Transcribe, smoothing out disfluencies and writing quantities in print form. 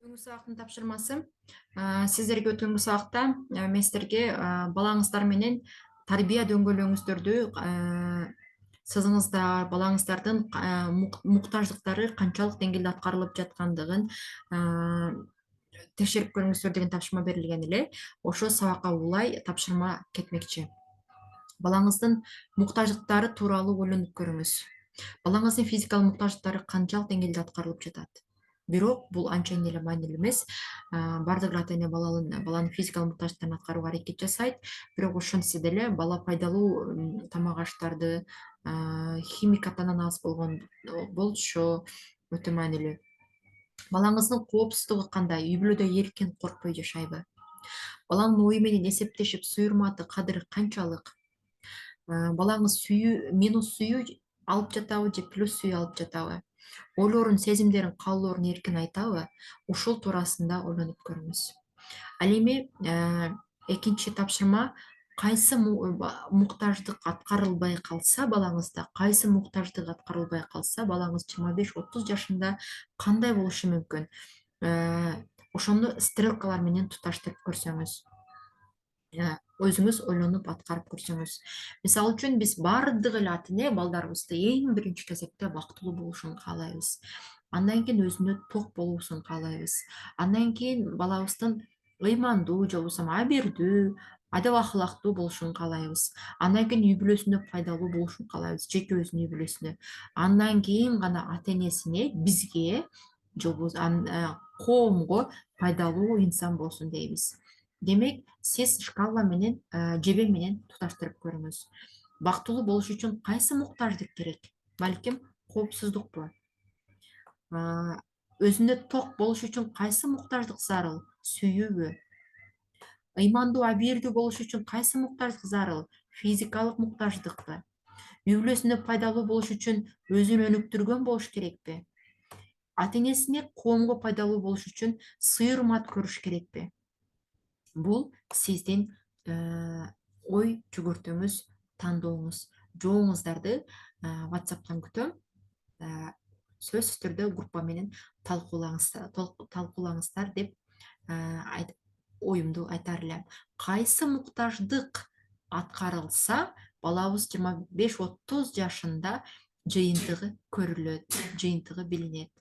Түнгі сабақтың тапшырмасы. Сіздерге түнгі сабақта мен сіздерге балаңыздар менен тарбия дөңгөлөгүңүздөрдү сызыңыздар, балаңыздардын муктаждыктары канчалык деңгээлде аткарылып жаткандыгын текшерип көрүңүздөр деген тапшырма берилген эле. Ошол сабакка улай тапшырма кетмекчи. Балаңыздын муктаждыктары тууралуу ойлонуп көрүңүз. Балаңыздын физикалык муктаждыктары канчалык деңгээлде аткарылып жатат? Бирок бул анчайын эле маанилүү эмес. Бардык ата эне баланын физикалык муктаждыктарын аткарууга аракет жасайт, бирок ошентсе деле бала пайдалуу тамак аштарды, химикаттан аз болчу өтө маанилүү. Балаңыздын коопсуздугу кандай? Үй бүлөдө эркин коркпой жашайбы? Баланын ою менен эсептешип суюрматы кадыры канчалык? Балаңыз минус сүйүү алып жатабы же плюс сүйүү алып жатабы? Ойлорун, сезимдерин, каалоорун эркин айтабы? Ушул туурасында ойлонуп көрүңүз. Ал эми экинчи тапшырма, кайсы муктаждык аткарылбай калса балаңызда, кайсы муктаждык аткарылбай калса балаңыз 25-30 жашында кандай болушу мүмкүн? Ошону стрелкалар менен туташтырып көрсөңүз, өзүңүз ойлонуп аткарып көрсөңүз. Мисалы үчүн биз баардык эле ата эне балдарыбызды эң биринчи кезекте бактылуу болушун каалайбыз. Андан кийин өзүнө ток болуусун каалайбыз. Андан кийин балабыздын ыймандуу же болбосо абийирдүү, адеп ахлактуу болушун каалайбыз. Андан кийин үй бүлөсүндө пайдалуу болушун каалайбыз, жеке өзүнүн үй бүлөсүнө. Андан кийин гана ата энесине, бизге же болбосо коомго пайдалуу инсан болсун дейбиз. Демек, сиз шкала менен, жебе менен туташтырып көрүңүз. Бактылуу болуш үчүн кайсы муктаждык керек? Балким коопсуздукпу? Өзүнө ток болуш үчүн кайсы муктаждык зарыл? Сүйүүбү? Ыймандуу, абийирдүү болуш үчүн кайсы муктаждык зарыл? Физикалык муктаждыкпы? Үй бүлөсүндө пайдалуу болуш үчүн өзүн өнүктүргөн болуш керекпи? Ата энесине, коомго пайдалуу болуш үчүн сый урмат көрүш керекпи? Бул сиздин ой жүгүртүүңүз, тандооңуз. Жооңуздарды WhatsApp'тан күтөм. Сөзсүз түрдө группа менен талкуулаңыздар деп оюмду айтар элем. Кайсы муктаждык аткарылса, балабыз 25-30 жашында жыйынтыгы көрүлөт, жыйынтыгы билинет.